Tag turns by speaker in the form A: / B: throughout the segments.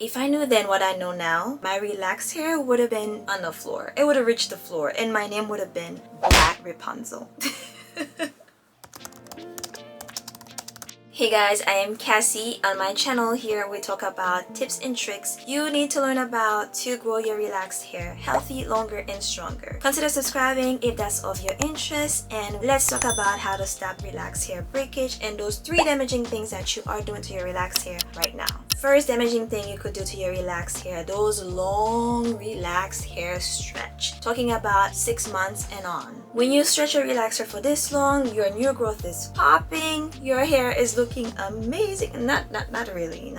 A: If I knew then what I know now, my relaxed hair would have been on the floor. It would have reached the floor and my name would have been Black Rapunzel. Hey guys, I am Cassie. On my channel here we talk about tips and tricks you need to learn about to grow your relaxed hair healthy, longer, and stronger. Consider subscribing if that's of your interest, and let's talk about how to stop relaxed hair breakage and those 3 damaging things that you are doing to your relaxed hair right now. First damaging thing you could do to your relaxed hair, those long relaxed hair stretch. Talking about 6 months and on. When you stretch your relaxer for this long, your new growth is popping, your hair is looking amazing. Not really.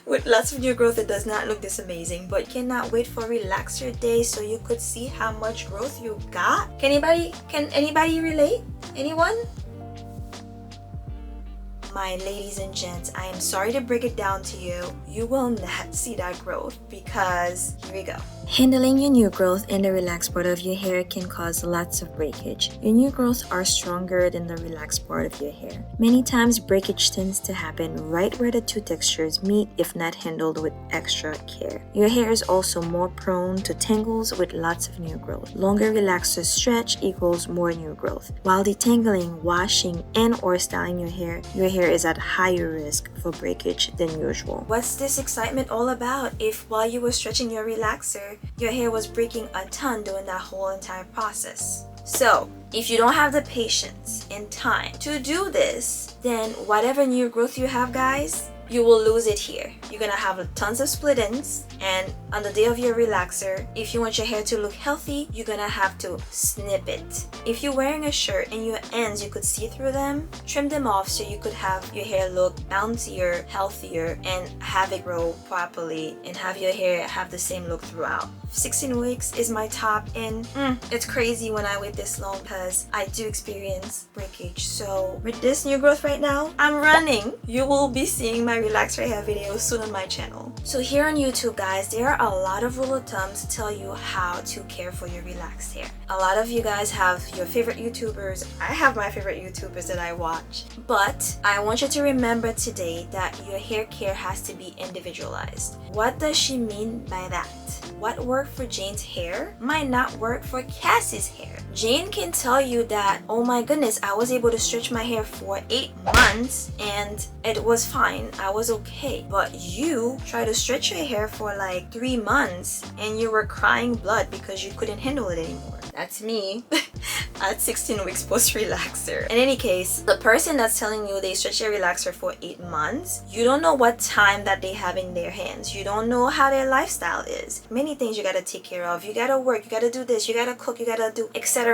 A: With lots of new growth, it does not look this amazing, but cannot wait for relaxer day so you could see how much growth you got. Can anybody relate? Anyone? My ladies and gents, I am sorry to break it down to you. You will not see that growth because here we go. Handling your new growth in the relaxed part of your hair can cause lots of breakage. Your new growths are stronger than the relaxed part of your hair. Many times breakage tends to happen right where the 2 textures meet if not handled with extra care. Your hair is also more prone to tangles with lots of new growth. Longer relaxer stretch equals more new growth. While detangling, washing, and or styling your hair is at higher risk for breakage than usual. What's this excitement all about if while you were stretching your relaxer, your hair was breaking a ton during that whole entire process? So, if you don't have the patience and time to do this, then whatever new growth you have, guys, you will lose it here. You're gonna have tons of split ends, and on the day of your relaxer, if you want your hair to look healthy, you're gonna have to snip it. If you're wearing a shirt and your ends, you could see through them, trim them off so you could have your hair look bouncier, healthier, and have it grow properly and have your hair have the same look throughout. 16 weeks is my top, and it's crazy when I wait this long because I do experience breakage. So with this new growth right now, I'm running. You will be seeing my relaxed hair videos soon on my channel. So here on YouTube, guys, there are a lot of rule of thumbs to tell you how to care for your relaxed hair. A lot of you guys have your favorite YouTubers. I have my favorite YouTubers that I watch, but I want you to remember today that your hair care has to be individualized. What does she mean by that? What worked for Jane's hair might not work for Cassie's hair. Jane can tell you that, oh my goodness, I was able to stretch my hair for 8 months and it was fine, I was okay. But you try to stretch your hair for like 3 months and you were crying blood because you couldn't handle it anymore. That's me at 16 weeks post relaxer. In any case, the person that's telling you they stretch their relaxer for 8 months, you don't know what time that they have in their hands. You don't know how their lifestyle is. Many things you gotta take care of. You gotta work, you gotta do this, you gotta cook, you gotta do etc.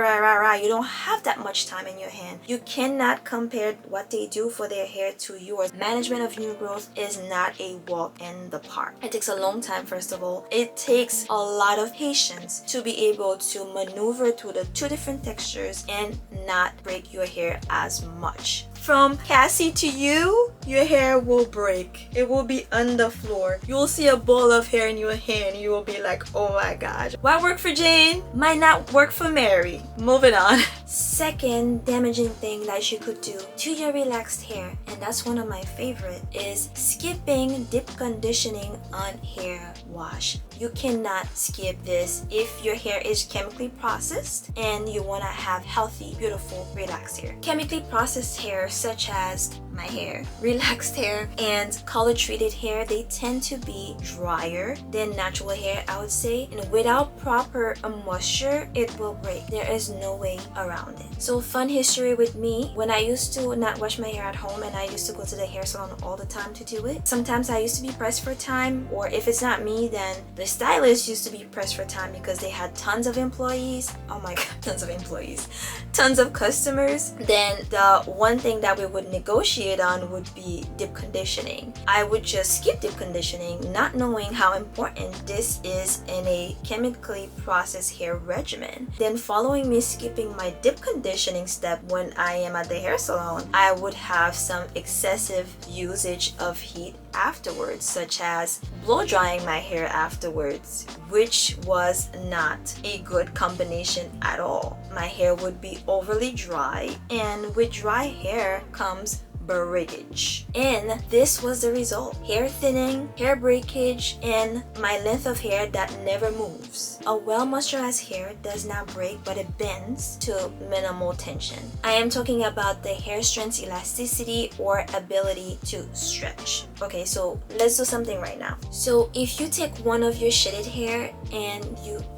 A: You don't have that much time in your hand. You cannot compare what they do for their hair to yours. Management of new growth is not a walk in the park. It takes a long time, first of all. It takes a lot of patience to be able to maneuver through the 2 different textures and not break your hair as much. From Cassie to you, your hair will break. It will be on the floor. You will see a ball of hair in your hand. You will be like, oh my gosh. What worked for Jane might not work for Mary. Moving on. Second damaging thing that you could do to your relaxed hair, and that's one of my favorite, is skipping deep conditioning on hair wash. You cannot skip this if your hair is chemically processed and you want to have healthy, beautiful, relaxed hair. Chemically processed hair, such as my hair, relaxed hair, and color treated hair, they tend to be drier than natural hair, I would say, and without proper moisture, it will break. There is no way around it. So fun history with me, when I used to not wash my hair at home and I used to go to the hair salon all the time to do it, sometimes I used to be pressed for time, or if it's not me, then the stylist used to be pressed for time because they had tons of employees. Oh my god, tons of employees, tons of customers. Then the one thing that we would negotiate on would be deep conditioning. I would just skip deep conditioning, not knowing how important this is in a chemically processed hair regimen. Then following me skipping my deep conditioning step when I am at the hair salon, I would have some excessive usage of heat afterwards, such as blow drying my hair afterwards, which was not a good combination at all. My hair would be overly dry, and with dry hair comes breakage. And this was the result: hair thinning, hair breakage, and my length of hair that never moves. A well moisturized hair does not break, but it bends to minimal tension. I am talking about the hair strength's elasticity or ability to stretch. Okay, so let's do something right now. So if you take one of your shitted hair and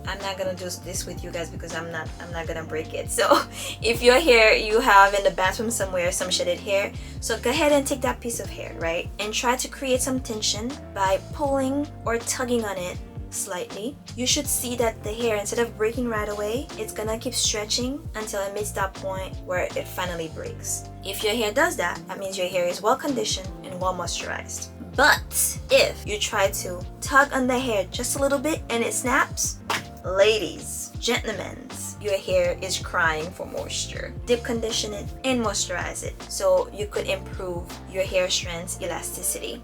A: I'm not gonna do this with you guys because I'm not gonna break it. So if your hair, you have in the bathroom somewhere some shitted hair, so go ahead and take that piece of hair, right, and try to create some tension by pulling or tugging on it slightly. You should see that the hair, instead of breaking right away, it's gonna keep stretching until it meets that point where it finally breaks. If your hair does that, that means your hair is well conditioned and well moisturized. But if you try to tug on the hair just a little bit and it snaps, ladies, gentlemen, your hair is crying for moisture. Deep condition it and moisturize it so you could improve your hair strength's elasticity.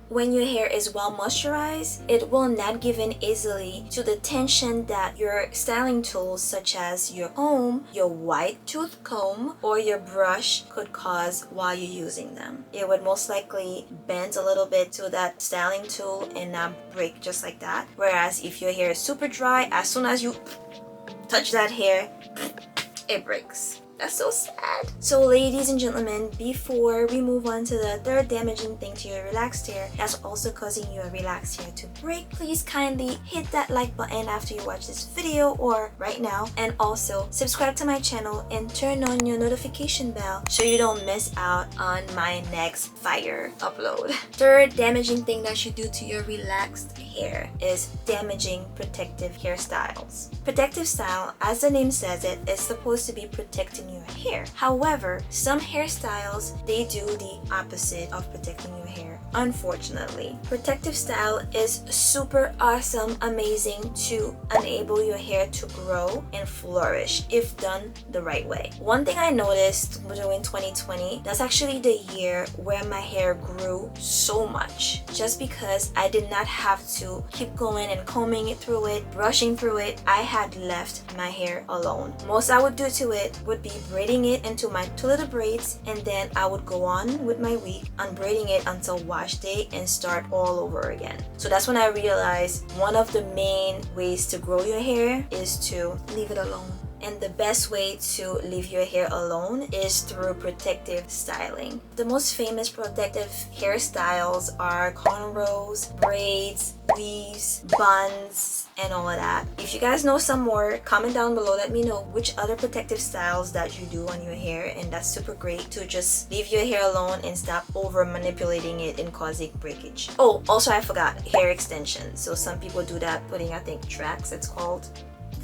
A: When your hair is well moisturized, it will not give in easily to the tension that your styling tools such as your comb, your white tooth comb, or your brush could cause while you're using them. It would most likely bend a little bit to that styling tool and not break just like that. Whereas if your hair is super dry, as soon as you touch that hair, it breaks. That's so sad. So ladies and gentlemen, before we move on to the third damaging thing to your relaxed hair that's also causing your relaxed hair to break, please kindly hit that like button after you watch this video or right now, and also subscribe to my channel and turn on your notification bell so you don't miss out on my next fire upload. Third damaging thing that you do to your relaxed hair is damaging protective hairstyles. Protective style, as the name says it, is supposed to be protecting your hair. However, some hairstyles, they do the opposite of protecting your hair, unfortunately. Protective style is super awesome, amazing to enable your hair to grow and flourish if done the right way. One thing I noticed during 2020, that's actually the year where my hair grew so much, just because I did not have to keep going and combing it through it, brushing through it. I had left my hair alone. Most I would do to it would be braiding it into my two little braids, and then I would go on with my week unbraiding it until wash day and start all over again. So that's when I realized one of the main ways to grow your hair is to leave it alone. And the best way to leave your hair alone is through protective styling. The most famous protective hairstyles are cornrows, braids, weaves, buns, and all of that. If you guys know some more, comment down below, let me know which other protective styles that you do on your hair, and that's super great to just leave your hair alone and stop over manipulating it and causing breakage. Oh, also I forgot, hair extensions. So some people do that, putting, I think, tracks it's called.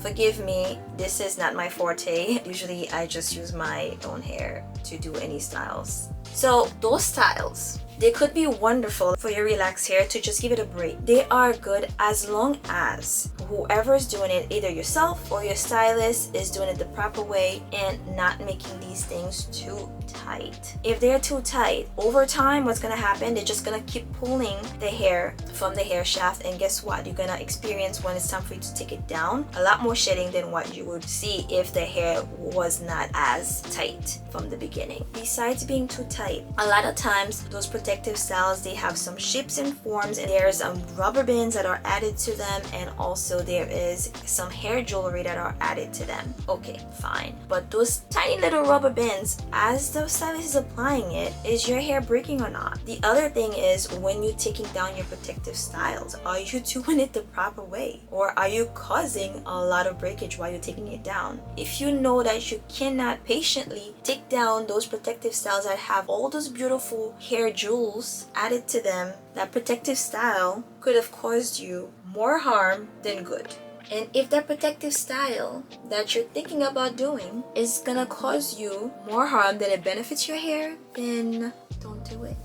A: Forgive me, this is not my forte. Usually I just use my own hair to do any styles. So those styles, they could be wonderful for your relaxed hair to just give it a break. They are good as long as whoever's doing it, either yourself or your stylist, is doing it the proper way and not making these things too tight. If they're too tight, over time what's gonna happen, they're just gonna keep pulling the hair from the hair shaft, and guess what? You're gonna experience, when it's time for you to take it down, a lot more shedding than what you would see if the hair was not as tight from the beginning. Besides being too tight, a lot of times those protective styles, they have some shapes and forms, and there's rubber bands that are added to them, and also there is some hair jewelry that are added to them. Okay, fine, but those tiny little rubber bands, as the stylist is applying it, is your hair breaking or not? The other thing is, when you're taking down your protective styles, are you doing it the proper way, or are you causing a lot of breakage while you're taking it down? If you know that you cannot patiently take down those protective styles that have all those beautiful hair jewels added to them, that protective style could have caused you more harm than good. And if that protective style that you're thinking about doing is gonna cause you more harm than it benefits your hair, then don't do it.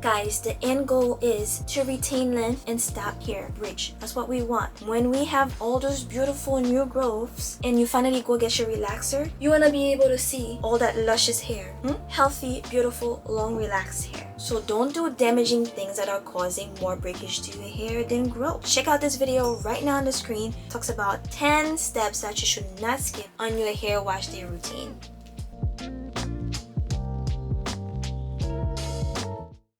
A: Guys, the end goal is to retain length and stop hair breakage. That's what we want. When we have all those beautiful new growths and you finally go get your relaxer, you want to be able to see all that luscious hair. Healthy, beautiful, long, relaxed hair. So don't do damaging things that are causing more breakage to your hair than growth. Check out this video right now on the screen. It talks about 10 steps that you should not skip on your hair wash day routine.